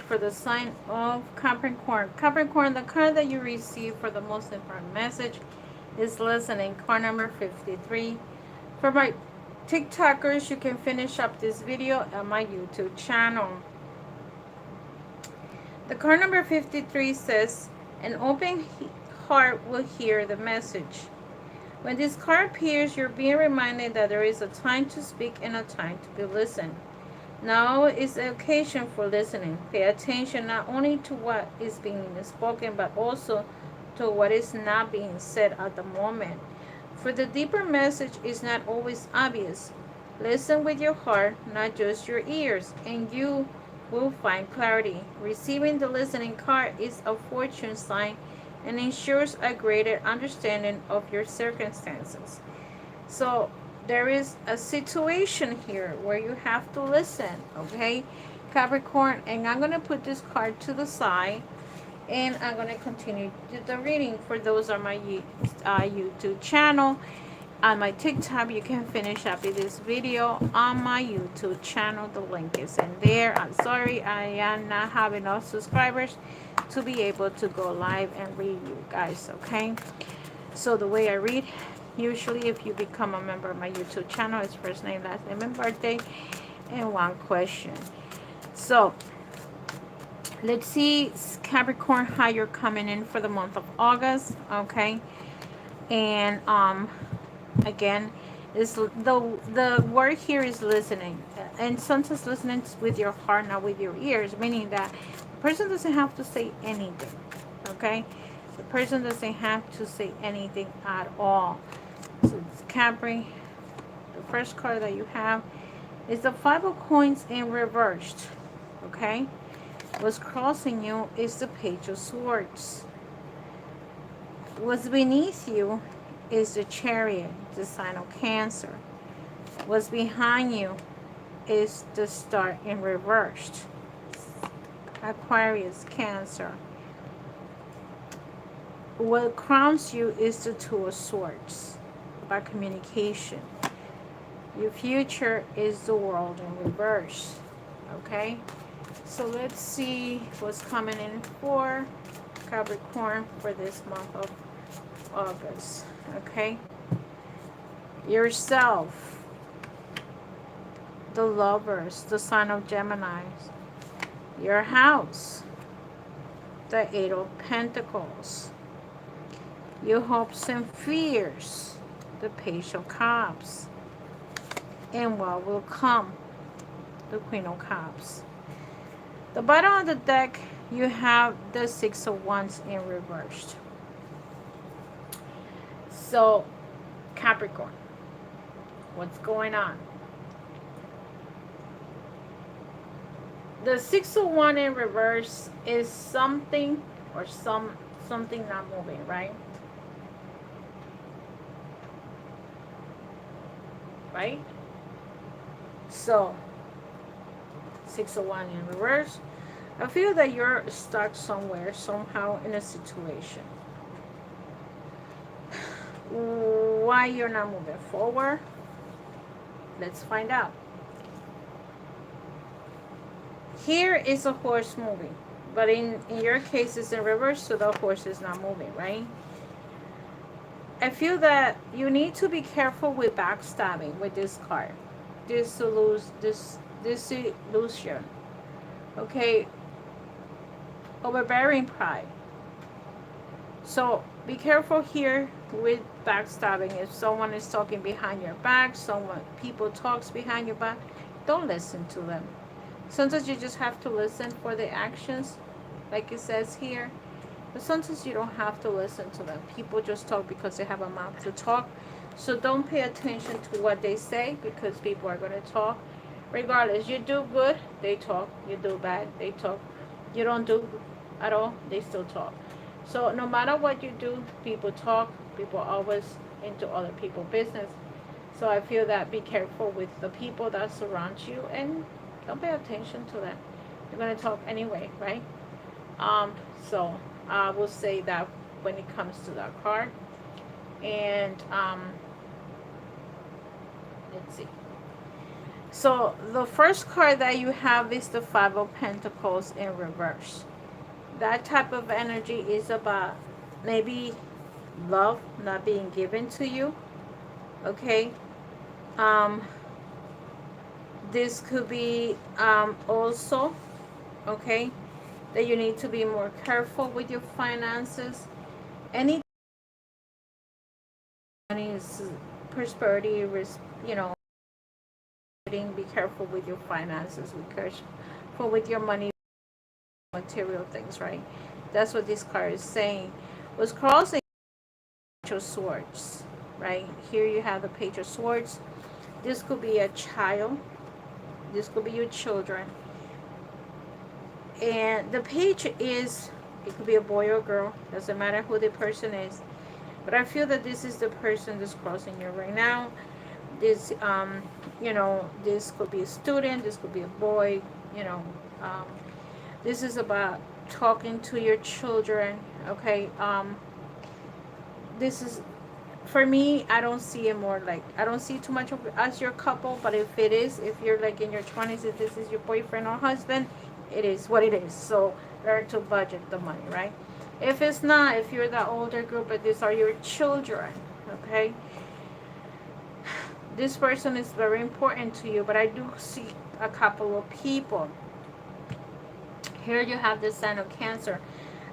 for the sign of Capricorn. Capricorn, the card that you receive for the most important message is listening. Card number 53. For my TikTokers, you can finish up this video on my YouTube channel. The card number 53 says, an open heart will hear the message. When this card appears, you're being reminded that there is a time to speak and a time to be listened. Now is the occasion for listening. Pay attention not only to what is being spoken, but also to what is not being said at the moment. For the deeper message is not always obvious. Listen with your heart, not just your ears, and you will find clarity. Receiving the listening card is a fortune sign and ensures a greater understanding of your circumstances. So there is a situation here where you have to listen, okay, Capricorn? And I'm going to put this card to the side, and I'm going to continue the reading. For those on my YouTube channel. On my TikTok, you can finish up with this video on my YouTube channel. The link is in there. I'm sorry, I am not having enough subscribers to be able to go live and read you guys, okay? So the way I read, usually if you become a member of my YouTube channel, it's first name, last name, and birthday, and one question. So let's see, Capricorn, how you're coming in for the month of August, okay? And again, is the word here is listening, and sometimes listening with your heart, not with your ears, meaning that the person doesn't have to say anything, okay? The person doesn't have to say anything at all. So it's Capri. The first card that you have is the Five of Coins in reversed, okay? What's crossing you is the Page of Swords. What's beneath you is the Chariot, the sign of Cancer. What's behind you is the Star in reversed, Aquarius, Cancer. What crowns you is the Two of Swords, about communication. Your future is the World in reverse, okay? So let's see what's coming in for Capricorn for this month of August, okay? Yourself, the Lovers, the sign of Gemini. Your house, the Eight of Pentacles. Your hopes and fears, the Page of Cups. And what will come, the Queen of Cups. The bottom of the deck, you have the Six of Wands in reversed. So, Capricorn, what's going on? The Six of Wands in reverse is something or something not moving, right? Right? So, Six of Wands in reverse. I feel that you're stuck somewhere, somehow, in a situation. Why you're not moving forward? Let's find out. Here is a horse moving, but in your case it's in reverse, so the horse is not moving, right? I feel that you need to be careful with backstabbing with this card. Disillusion. Okay, overbearing pride. So be careful here with backstabbing. If someone is talking behind your back, people talks behind your back, don't listen to them. Sometimes you just have to listen for the actions, like it says here. But sometimes you don't have to listen to them. People just talk because they have a mouth to talk. So don't pay attention to what they say, because people are going to talk. Regardless, you do good, they talk. You do bad, they talk. You don't do at all, they still talk. So no matter what you do, people talk. People are always into other people's business. So I feel that be careful with the people that surround you, and don't pay attention to them. They're going to talk anyway, right? So I will say that when it comes to that card. And let's see. So the first card that you have is the Five of Pentacles in reverse. That type of energy is about maybe love not being given to you. Okay. Um, this could be also, okay, that you need to be more careful with your finances. Any money is prosperity, you know, be careful with your finances, be careful with your money, material things, right? That's what this card is saying. Was crossing Page of Swords, right? Here you have the Page of Swords. This could be a child. This could be your children. And the page is, it could be a boy or girl. Doesn't matter who the person is. But I feel that this is the person that's crossing you right now. This, you know, this could be a student. This could be a boy. You know, um, this is about talking to your children. Okay. This is, for me, I don't see it more like, I don't see too much of as your couple, but if it is, if you're like in your 20s, if this is your boyfriend or husband, it is what it is. So learn to budget the money, right? If it's not, if you're the older group, but these are your children, okay? This person is very important to you, but I do see a couple of people. Here you have the sign of Cancer.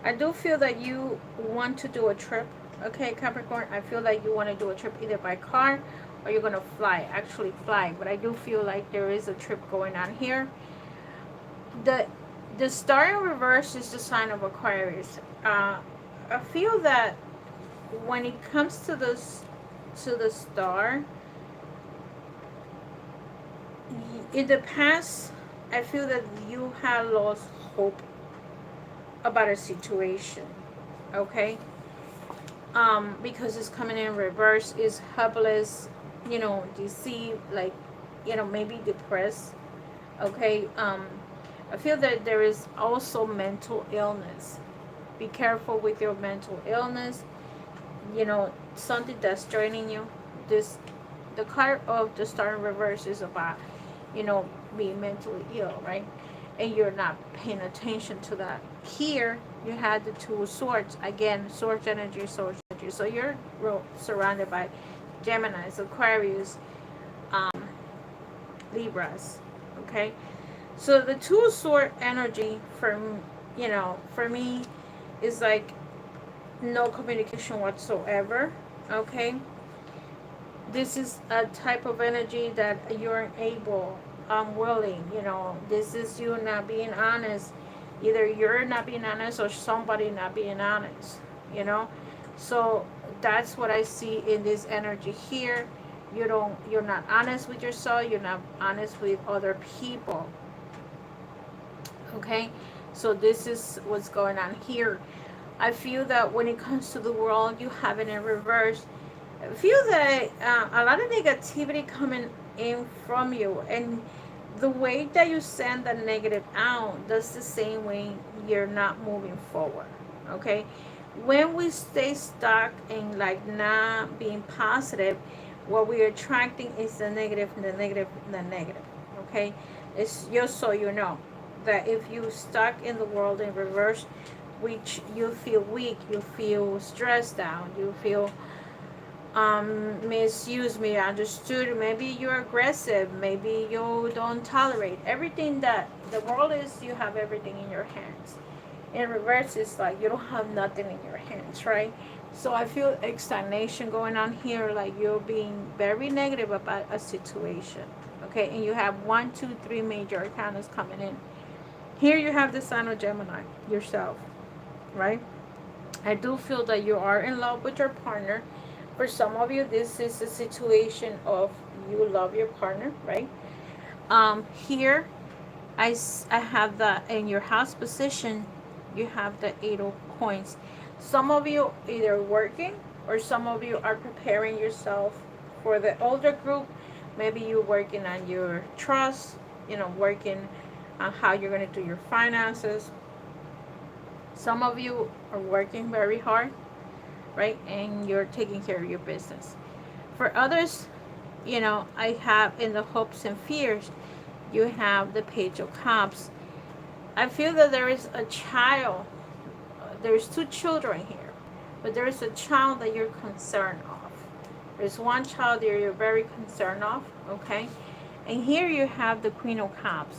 I do feel that you want to do a trip. Okay, Capricorn, I feel like you want to do a trip either by car or you're going to fly, actually fly. But I do feel like there is a trip going on here. The star in reverse is the sign of Aquarius. I feel that when it comes to this, to the star, in the past, I feel that you have lost hope about a situation. Okay, because it's coming in reverse, is helpless, you know, deceived, like, you know, maybe depressed. Okay, I feel that there is also mental illness. Be careful with your mental illness, you know, something that's draining you. This, the card of the star in reverse is about, you know, being mentally ill, right? And you're not paying attention to that. Here you had the Two of Swords, again, swords energy, swords energy. So you're surrounded by Geminis, Aquarius, um, Libras. Okay, so the Two of Sword energy, from, you know, for me, is like no communication whatsoever. Okay, this is a type of energy that you're unable, unwilling, you know, this is you not being honest. Either you're not being honest or somebody not being honest, you know. So that's what I see in this energy here. You're not honest with yourself, you're not honest with other people. Okay, so this is what's going on here. I feel that when it comes to the world, you have it in reverse. I feel that a lot of negativity coming in from you, and the way that you send the negative out, that's the same way you're not moving forward. Okay, when we stay stuck in like not being positive, what we're attracting is the negative, the negative, the negative. Okay, it's just so you know that if you stuck in the world in reverse, which you feel weak, you feel stressed out, you feel misused, misunderstood, maybe you're aggressive, maybe you don't tolerate everything that the world is, you have everything in your hands. In reverse, it's like you don't have nothing in your hands, right? So I feel stagnation going on here, like you're being very negative about a situation. Okay, and you have 1, 2, 3 major arcanas coming in. Here you have the sign of Gemini, yourself, right? I do feel that you are in love with your partner. For some of you, this is a situation of you love your partner, right? Here, I have the, in your house position, you have the 8 of coins. Some of you either working, or some of you are preparing yourself for the older group. Maybe you're working on your trust, you know, working on how you're going to do your finances. Some of you are working very hard, right? And you're taking care of your business. For others, you know, I have in the hopes and fears, you have the Page of Cups. I feel that there is a child, there's two children here, but there's a child that you're concerned of. There's one child that you're very concerned of, okay? And here you have the Queen of Cups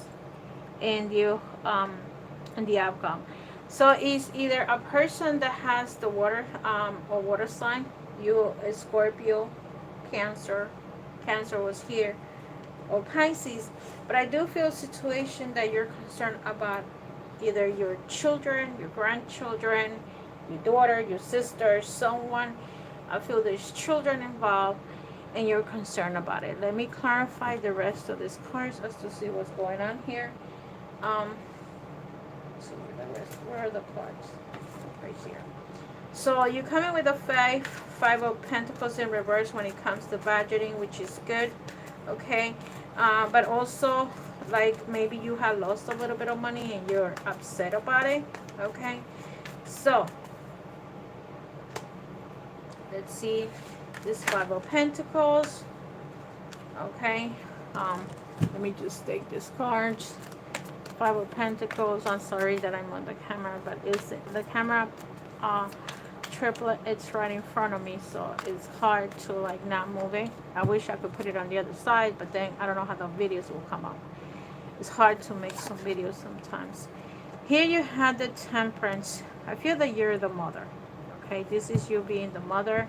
and you and the outcome. So it's either a person that has the water or water sign, you a Scorpio, Cancer, Cancer was here, or Pisces. But I do feel a situation that you're concerned about either your children, your grandchildren, your daughter, your sister, someone. I feel there's children involved and you're concerned about it. Let me clarify the rest of these cards as to see what's going on here. Um, let's see where are the cards? Right here. So you come in with a five of Pentacles in reverse when it comes to budgeting, which is good, okay? But also, like, maybe you have lost a little bit of money and you're upset about it, okay? So let's see this Five of Pentacles, okay? Let me just take this card. Five of Pentacles. I'm sorry that I'm on the camera, but it's the camera triplet, it's right in front of me, so it's hard to like not move it. I wish I could put it on the other side, but then I don't know how the videos will come out. It's hard to make some videos sometimes. Here you have the Temperance. I feel that you're the mother, okay? This is you being the mother,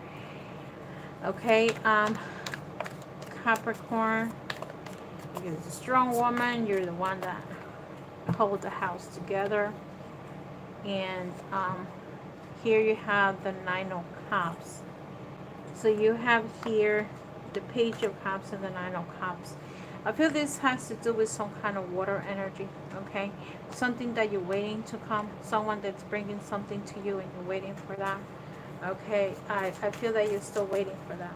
okay? Capricorn, you're a strong woman. You're the one that hold the house together. And here you have the Nine of Cups. So you have here the Page of Cups and the Nine of Cups. I feel this has to do with some kind of water energy, okay? Something that you're waiting to come. Someone that's bringing something to you and you're waiting for that, okay? I feel that you're still waiting for that.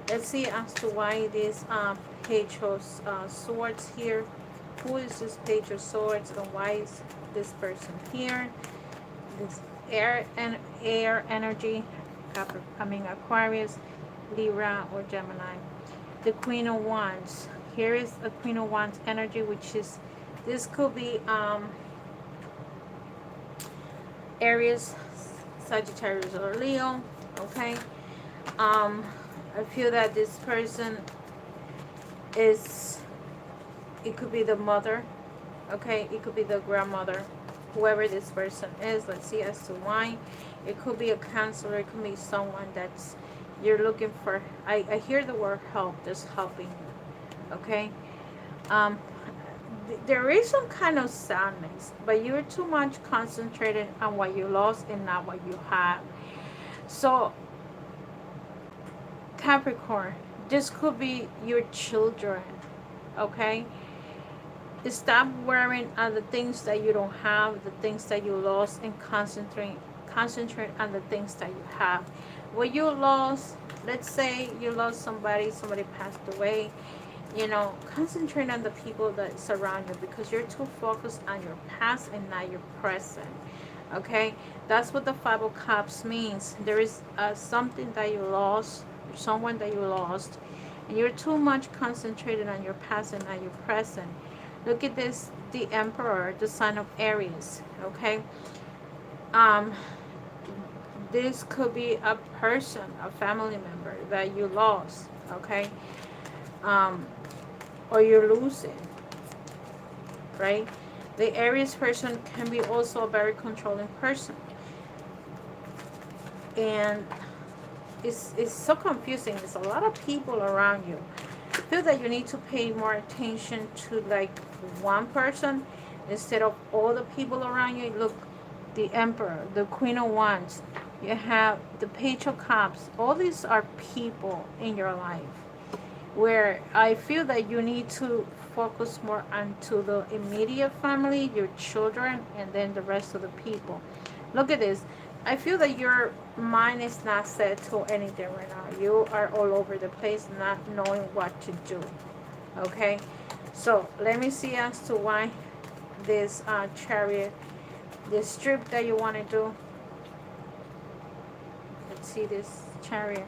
Let's see as to why this Page of Swords here. Who is this Page of Swords and why is this person here? This air energy, Aquarius, Libra, or Gemini. The Queen of Wands. Here is a Queen of Wands energy, which is, this could be Aries, Sagittarius, or Leo, okay? I feel that this person is, it could be the mother, okay? It could be the grandmother, whoever this person is. Let's see as to why. It could be a counselor. It could be someone that's you're looking for. I hear the word help, just helping you, okay? There is some kind of sadness, but you're too much concentrated on what you lost and not what you have. So Capricorn, this could be your children, okay? Stop worrying on the things that you don't have, the things that you lost, and concentrate on the things that you have. What you lost, let's say you lost somebody passed away, you know, concentrate on the people that surround you, because you're too focused on your past and not your present, okay? That's what the Five of Cups means. There is something that you lost, someone that you lost, and you're too much concentrated on your past and not your present. Look at this, the Emperor, the sign of Aries, okay? This could be a person, a family member that you lost, okay? Or you're losing, right? The Aries person can be also a very controlling person. And it's so confusing. There's a lot of people around you. I feel that you need to pay more attention to like one person instead of all the people around you. Look, the Emperor, the Queen of Wands, you have the Page of Cups. All these are people in your life where I feel that you need to focus more onto the immediate family, your children, and then the rest of the people. Look at this. I feel that your mind is not set to anything right now. You are all over the place, not knowing what to do, okay? So let me see as to why this Chariot, this trip that you want to do. Let's see this Chariot.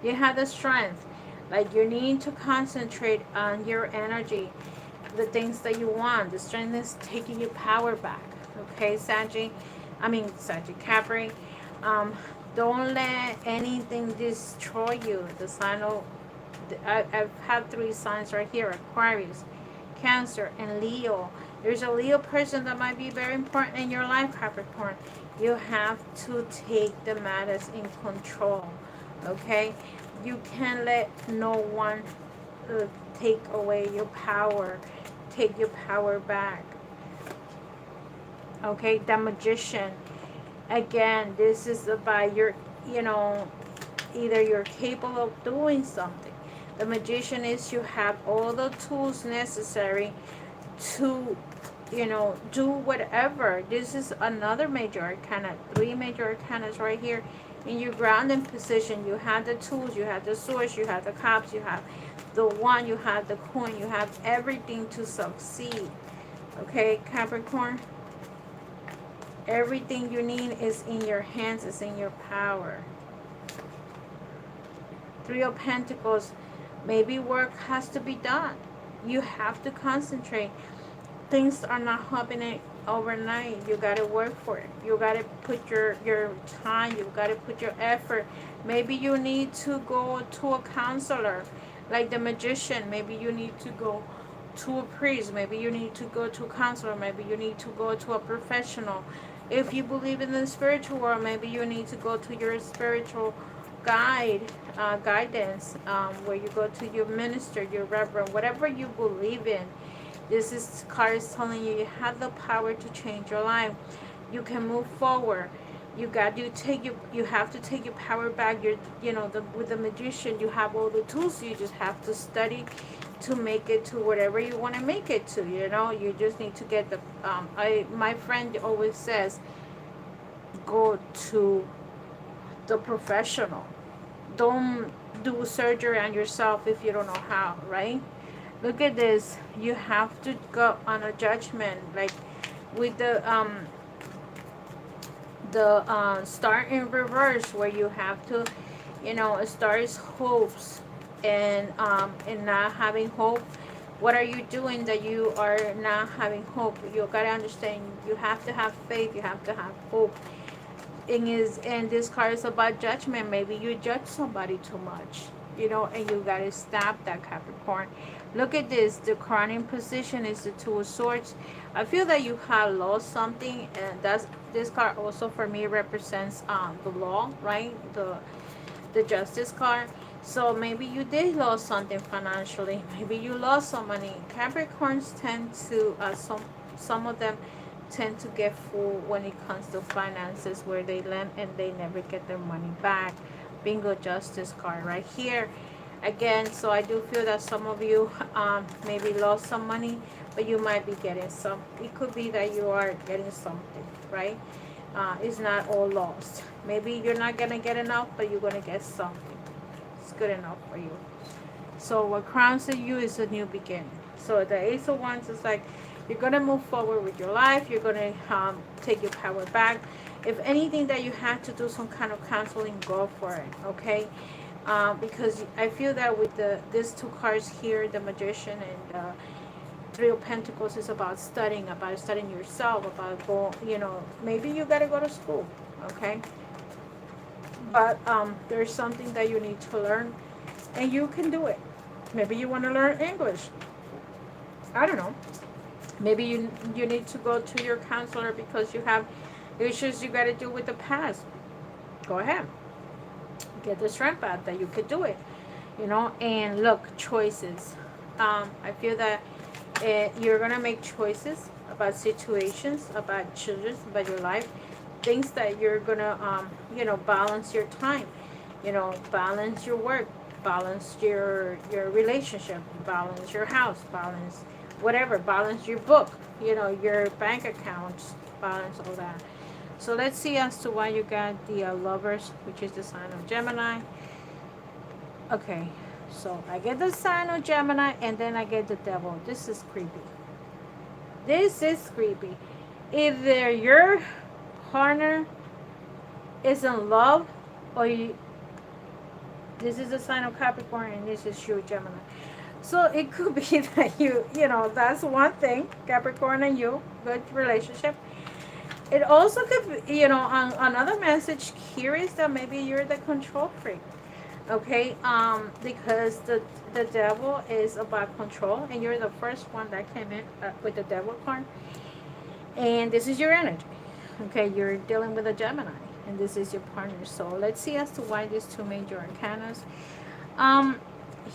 You have the Strength. Like you need to concentrate on your energy, the things that you want. The strength is taking your power back. Okay, Saggy Capri. Um, don't let anything destroy you. The sign of I've had three signs right here: Aquarius, Cancer, and Leo. There's a Leo person that might be very important in your life, Capricorn. You have to take the matters in control. Okay, you can't let no one uh, take away your power, take your power back. Okay, the Magician. Again, this is about your, you know, either you're capable of doing something. The Magician is you have all the tools necessary to, do whatever. This is another major arcana, three major arcanas right here. In your grounding position, you have the tools, you have the source, you have the cups, you have the one, you have the coin, you have everything to succeed. Okay, Capricorn? Everything you need is in your hands, is in your power. Three of Pentacles. Maybe work has to be done. You have to concentrate. Things are not happening overnight. You got to work for it. You got to put your time. You got to put your effort. Maybe you need to go to a counselor, like the Magician. Maybe you need to go to a priest. Maybe you need to go to a counselor. Maybe you need to go to a professional. If you believe in the spiritual world, maybe you need to go to your spiritual guidance, where you go to your minister, your reverend, whatever you believe in. This card is telling you you have the power to change your life. You can move forward. You have to take your power back. With the Magician, you have all the tools. You just have to study to make it to whatever you want to make it to. You just need to get the. My friend always says, go to the professional. Don't do surgery on yourself if you don't know how, right? Look at this. You have to go on a judgment, like with the star in reverse, where you have to, a star is hopes, and not having hope. What are you doing that you are not having hope? You gotta understand, you have to have faith, you have to have hope. And this card is about judgment. Maybe you judge somebody too much, and you gotta stop that, Capricorn. Look at this. The crowning position is the Two of Swords. I feel that you have lost something, and this card also for me represents the law, right? The Justice card. So maybe you did lose something financially. Maybe you lost some money. Capricorns tend to some of them tend to get fooled when it comes to finances, where they lend and they never get their money back. Bingo, Justice card right here. Again, so I do feel that some of you maybe lost some money, but you might be getting some. It could be that you are getting something, right? It's not all lost. Maybe you're not going to get enough, but you're going to get something. It's good enough for you. So what crowns you is a new beginning. So the Ace of Wands is like, you're going to move forward with your life. You're going to take your power back. If anything that you have to do some kind of counseling, go for it, okay? Because I feel that with these two cards here, the Magician and Three of Pentacles, is about studying yourself, about maybe you got to go to school, okay? But there's something that you need to learn, and you can do it. Maybe you want to learn English. I don't know. Maybe you need to go to your counselor because you have issues you got to do with the past. Go ahead. Get the strength out that you could do it. And look, choices. I feel that you're going to make choices about situations, about children, about your life. Things that you're going to, balance your time. Balance your work. Balance your relationship. Balance your house. Balance whatever, balance your book, your bank accounts, balance all that. So let's see as to why you got the Lovers, which is the sign of Gemini. Okay, so I get the sign of Gemini, and then I get the Devil. This is creepy. This is creepy. Either your partner is in love, or This is the sign of Capricorn, and this is your Gemini. So it could be that you know, that's one thing, Capricorn and you, good relationship. It also could be, you know, on another message here is that maybe you're the control freak. Okay, because the devil is about control, and you're the first one that came in with the devil card, and this is your energy. Okay, you're dealing with a Gemini, and this is your partner. So let's see as to why these two major arcanas. Um,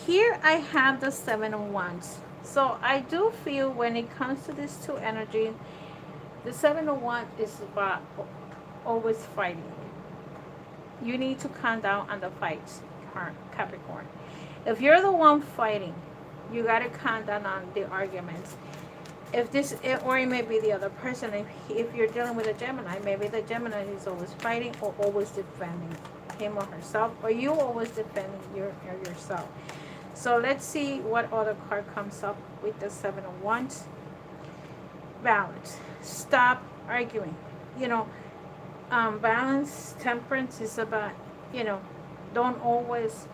Here I have the Seven of Wands. So I do feel when it comes to these two energy, the Seven of Wands is about always fighting. You need to calm down on the fights, Capricorn. If you're the one fighting, you gotta calm down on the arguments. If this, or it may be the other person. If you're dealing with a Gemini, maybe the Gemini is always fighting or always defending him or herself, or you always defending yourself. So let's see what other card comes up with the Seven of Wands. Balance. Stop arguing. You know, balance, temperance is about, you know, don't always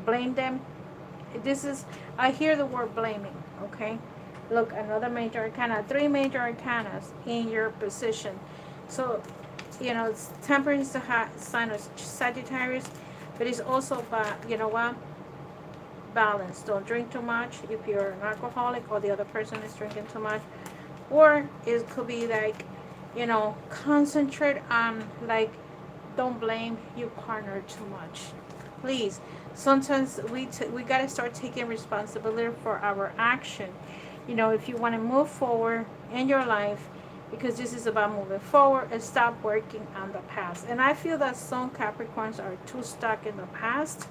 blame them. This is, I hear the word blaming, okay? Look, another major arcana, three major arcanas in your position. So, you know, temperance is the sign of Sagittarius, but it's also about, you know what? Balance. Don't drink too much if you're an alcoholic or the other person is drinking too much. Or it could be like, you know, concentrate on, like, don't blame your partner too much. Please. Sometimes we got to start taking responsibility for our action. You know, if you want to move forward in your life, because this is about moving forward, and stop working on the past. And I feel that some Capricorns are too stuck in the past.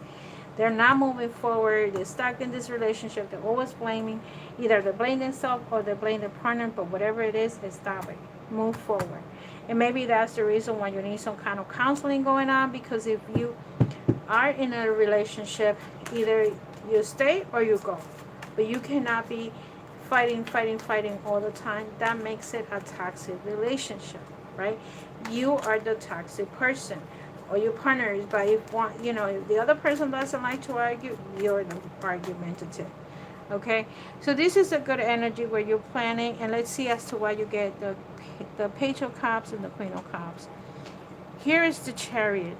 They're not moving forward. They're stuck in this relationship. They're always blaming. Either they blame themselves or they blame their partner. But whatever it is, stop it. Move forward. And maybe that's the reason why you need some kind of counseling going on. Because if you are in a relationship, either you stay or you go. But you cannot be fighting all the time. That makes it a toxic relationship, right? You are the toxic person. Or your partner is, but if one, you know, if the other person doesn't like to argue, you're the argumentative. Okay, so this is a good energy where you're planning, and let's see as to why you get the Page of Cups and the Queen of Cups. Here is the Chariot.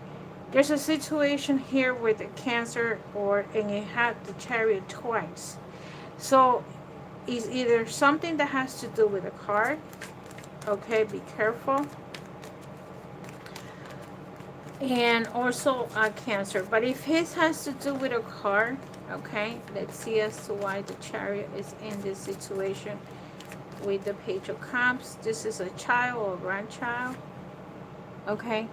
There's a situation here with the Cancer, and it had the Chariot twice. So it's either something that has to do with a card. Okay, be careful. And also a Cancer. But if his has to do with a car, okay, let's see as to why the Chariot is in this situation with the Page of Cups. This is a child or a grandchild, okay?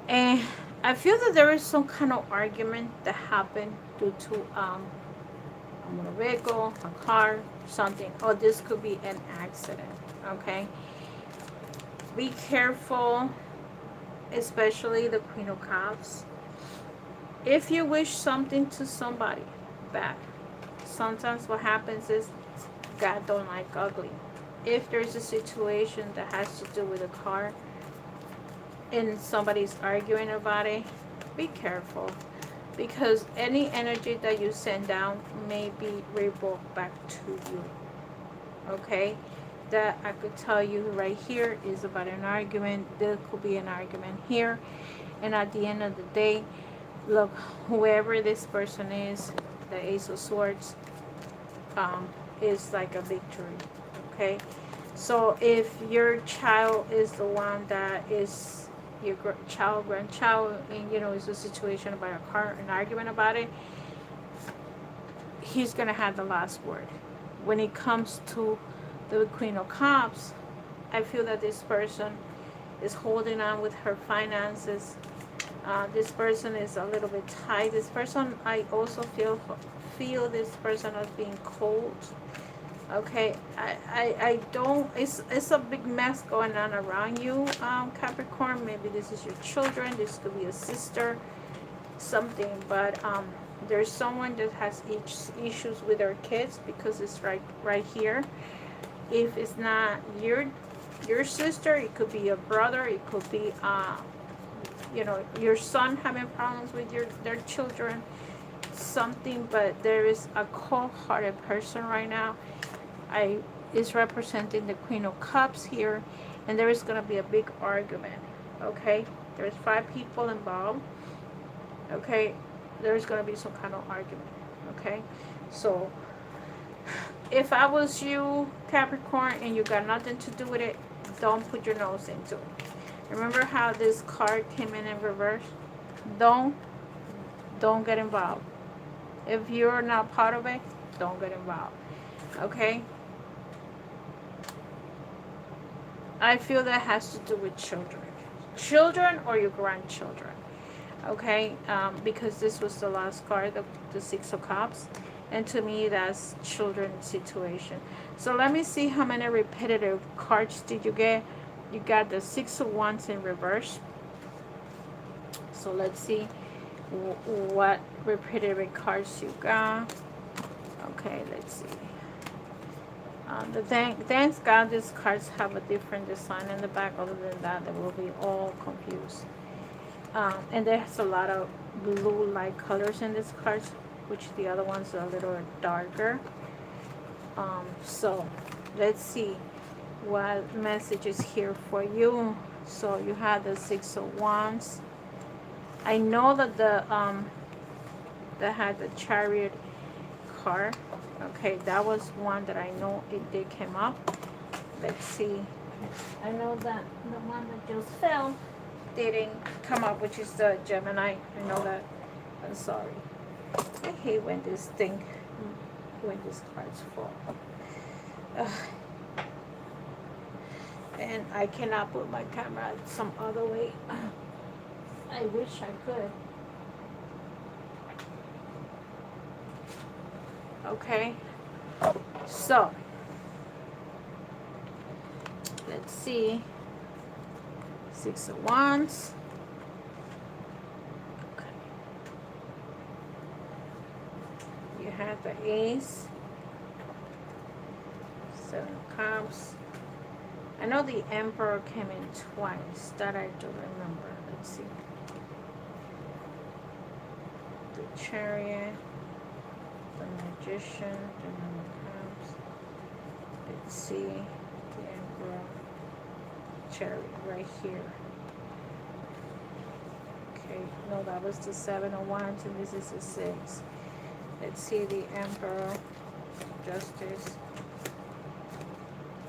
And I feel that there is some kind of argument that happened due to a motor vehicle, a car, something. Or this could be an accident, okay? Be careful, especially the Queen of Cups. If you wish something to somebody bad, sometimes what happens is God don't like ugly. If there's a situation that has to do with a car and somebody's arguing about it, be careful, because any energy that you send down may be revoked back to you. Okay? That I could tell you right here is about an argument. There could be an argument here, and at the end of the day, look, whoever this person is, the Ace of Swords, is like a victory. Okay, so if your child is the one that is your grandchild, and you know it's a situation about a car, an argument about it, he's gonna have the last word. When it comes to the Queen of Cups, I feel that this person is holding on with her finances. This person is a little bit tight. This person, I also feel this person as being cold. Okay, I don't, it's a big mess going on around you, Capricorn. Maybe this is your children. This could be a sister, something. But there's someone that has issues with their kids, because it's right here. If it's not your sister, it could be a brother, it could be you know, your son having problems with their children, something, but there is a cold-hearted person right now. I is representing the Queen of Cups here, and there is going to be a big argument. Okay, there's 5 people involved. Okay, there's going to be some kind of argument. Okay, so if I was you, Capricorn, and you got nothing to do with it, don't put your nose into it. Remember how this card came in reverse? Don't get involved. If you're not part of it, don't get involved. Okay? I feel that has to do with children. Children or your grandchildren. Okay? Because this was the last card, the 6 of Cups. And to me, that's children's situation. So let me see how many repetitive cards did you get. You got the 6 of Wands in reverse. So let's see what repetitive cards you got. Okay, let's see. Thanks God these cards have a different design in the back. Other than that, they will be all confused. And there's a lot of blue light colors in these cards, which the other ones are a little darker. So let's see what message is here for you. So you have the 6 of Wands. I know that that had the Chariot card. Okay, that was one that I know it did come up. Let's see. I know that the one that just fell didn't come up, which is the Gemini. I know that. I'm sorry. I hate when these cards fall. And I cannot put my camera some other way. I wish I could. Okay, so let's see. 6 of Wands. Okay. You have the Ace. 7 of Cups. I know the Emperor came in twice. That I do remember. Let's see. The Chariot. The Magician, the Nine of Cups. Let's see, the Emperor, Chariot right here. Okay, no, that was the 7 of Wands, and this is the 6. Let's see the Emperor, Justice,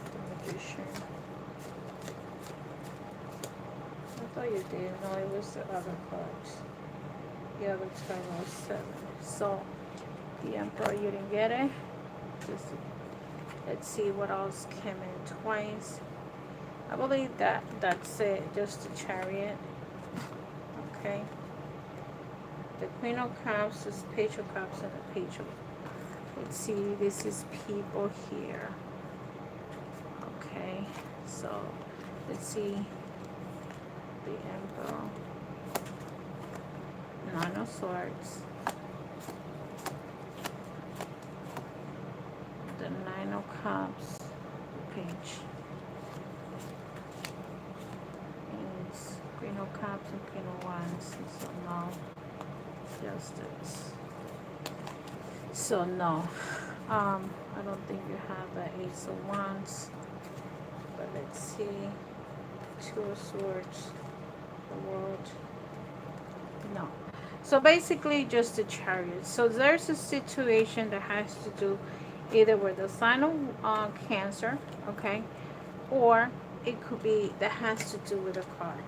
the Magician. I thought you did. No, it was the other cards. The other card was 7. So the Emperor, you didn't get it. Let's see what else came in twice. I believe that's it, just the Chariot. Okay. The Queen of Cups is Page of Cups and the Page of... Let's see, this is people here. Okay, so let's see the Emperor. 9 of Swords. The 9 of Cups, Page. It's Queen of Cups and Queen of Wands. So no, Justice. So no, I don't think you have the Ace of Wands. But let's see, 2 of Swords, the World. No. So basically, just the Chariot. So there's a situation that has to do either with the sign of Cancer, okay, or it could be that has to do with a card,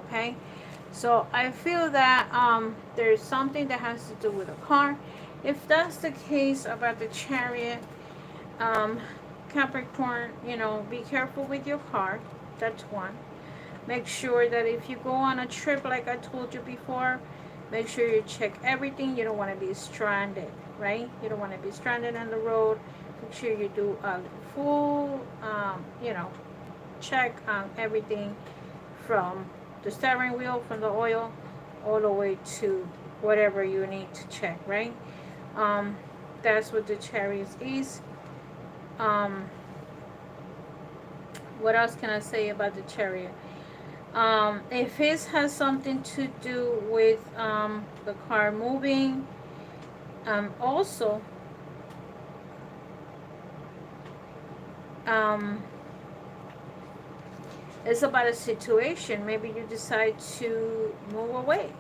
okay. So I feel that there's something that has to do with a card. If that's the case about the Chariot, Capricorn, you know, be careful with your card. That's one. Make sure that if you go on a trip, like I told you before, make sure you check everything. You don't want to be stranded, right? You don't want to be stranded on the road. Make sure you do a full, you know, check on everything from the steering wheel, from the oil, all the way to whatever you need to check, right? That's what the Chariot is. What else can I say about the Chariot? If it has something to do with the car moving, also um, it's about a situation. Maybe you decide to move away,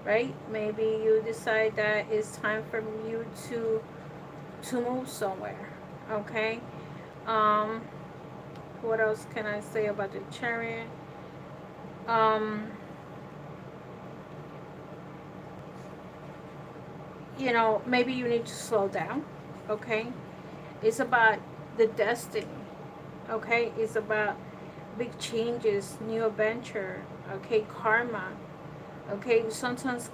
right? Maybe you decide that it's time for you to move somewhere. Okay. Um, what else can I say about the chariot? Um, maybe you need to slow down. Okay. It's about the destiny. Okay. It's about big changes, new adventure. Okay. Karma. Okay. Sometimes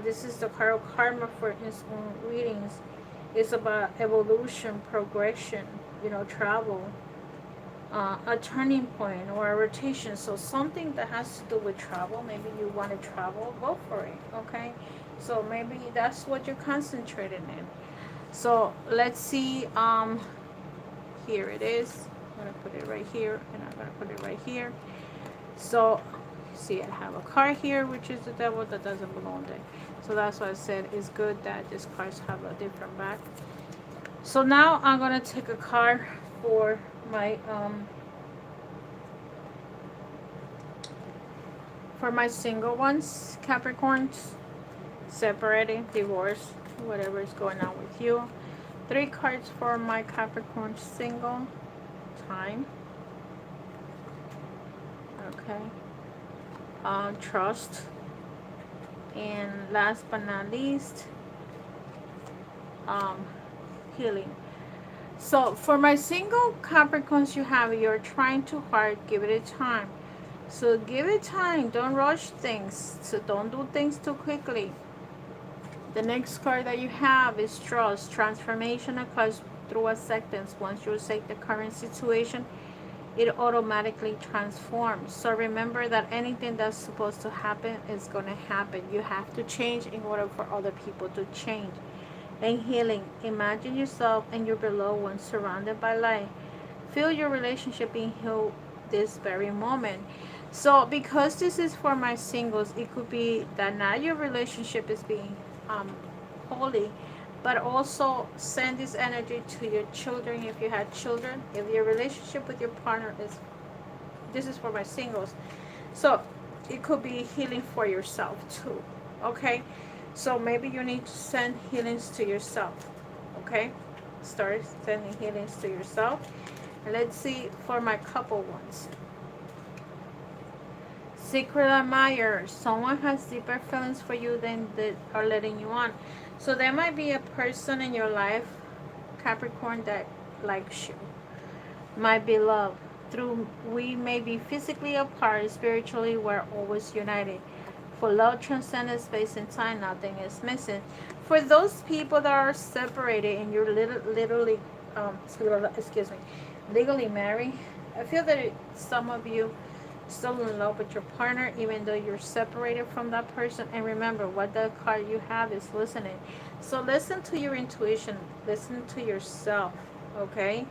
this is the card of karma for its own readings. It's about evolution, progression, travel, a turning point or a rotation. So something that has to do with travel. Maybe you want to travel, go for it. Okay. So maybe that's what you're concentrating in. So let's see. Here it is. I'm gonna put it right here, and I'm gonna put it right here. So see, I have a card here, which is the devil that doesn't belong there. So that's why I said it's good that these cards have a different back. So now I'm gonna take a card for my single ones, Capricorns, separating, divorce, whatever is going on with you. 3 cards for my Capricorn single time. Okay. Trust. And last but not least, healing. So for my single Capricorns, you're trying too hard, give it a time. So give it time, don't rush things, so don't do things too quickly. The next card that you have is trust. Transformation occurs through acceptance. Once you accept the current situation, it automatically transforms. So remember that anything that's supposed to happen is going to happen. You have to change in order for other people to change. And healing. Imagine yourself and your beloved one surrounded by light. Feel your relationship being healed this very moment. So because this is for my singles, it could be that now your relationship is being holy, but also send this energy to your children if you had children. If your relationship with your partner is, this is for my singles, so it could be healing for yourself too. Okay, so maybe you need to send healings to yourself. Okay, start sending healings to yourself. And let's see for my couple ones. Secret admirer. Someone has deeper feelings for you than they are letting you on. So there might be a person in your life, Capricorn, that likes you. My beloved. Through we may be physically apart, spiritually we're always united. For love transcends space and time, nothing is missing. For those people that are separated and you're literally, legally married, I feel that some of you still in love with your partner even though you're separated from that person. And remember, what the card you have is listening. So listen to your intuition, listen to yourself. Okay,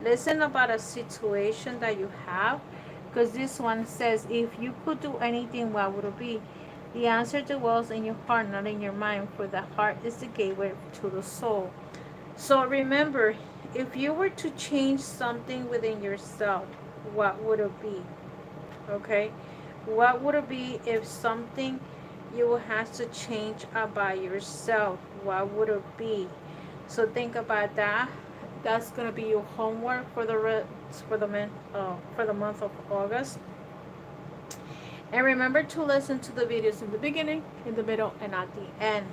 listen about a situation that you have, because this one says, if you could do anything, what would it be? The answer dwells in your heart, not in your mind, for the heart is the gateway to the soul. So remember, if you were to change something within yourself, what would it be? Okay, what would it be if something you will have to change about yourself? What would it be? So think about that. That's gonna be your homework for the month of August. And remember to listen to the videos in the beginning, in the middle, and at the end.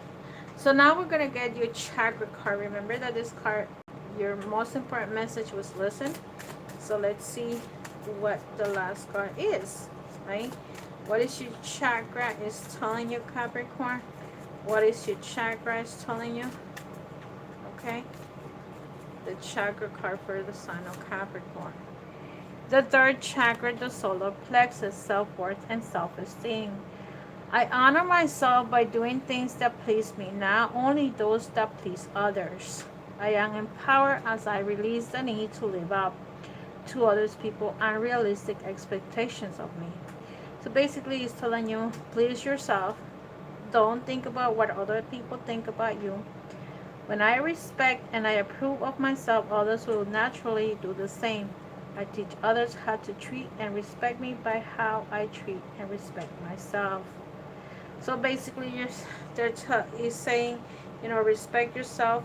So now we're gonna get your chakra card. Remember that this card, your most important message was listen. So let's see what the last card is, right? What is your chakra is telling you, Capricorn? What is your chakra is telling you? Okay, the chakra card for the sign of Capricorn. The third chakra, the solar plexus, self-worth and self-esteem. I honor myself by doing things that please me, not only those that please others. I am empowered as I release the need to live up to others people unrealistic expectations of me. So basically it's telling you, please yourself. Don't think about what other people think about you. When I respect and I approve of myself, others will naturally do the same. I teach others how to treat and respect me by how I treat and respect myself. So basically, is saying, respect yourself,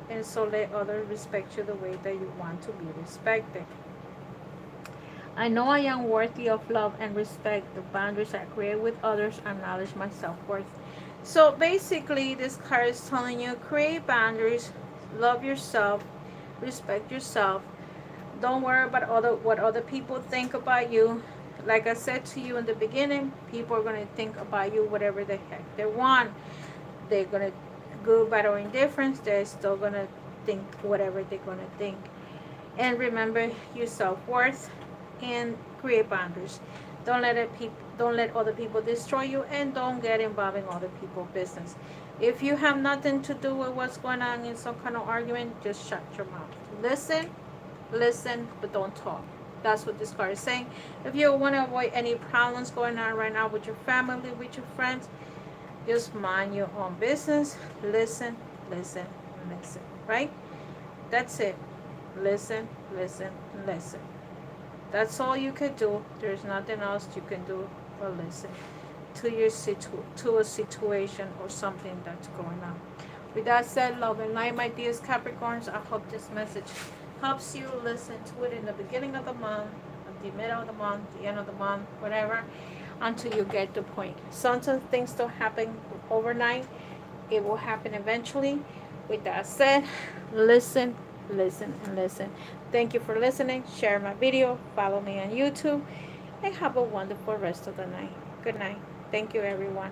and so let others respect you the way that you want to be respected. I know I am worthy of love and respect. The boundaries I create with others acknowledge my self-worth. So basically, this card is telling you, create boundaries, love yourself, respect yourself. Don't worry about what other people think about you. Like I said to you in the beginning, people are going to think about you whatever the heck they want. They're going to, good, bad, or indifference, they're still going to think whatever they're going to think. And remember your self-worth and create boundaries. Don't let other people destroy you, and don't get involved in other people's business. If you have nothing to do with what's going on in some kind of argument, just shut your mouth. Listen, but don't talk. That's what this card is saying. If you want to avoid any problems going on right now with your family, with your friends, just mind your own business. Listen, listen, right? That's it. Listen, listen, listen. That's all you can do. There's nothing else you can do but listen to to a situation or something that's going on. With that said, love and light, my dear Capricorns, I hope this message helps you listen to it in the beginning of the month, at the middle of the month, the end of the month, whatever, until you get the point. Sometimes things don't happen overnight. It will happen eventually. With that said, listen, listen, and listen. Thank you for listening. Share my video. Follow me on YouTube. And have a wonderful rest of the night. Good night. Thank you, everyone.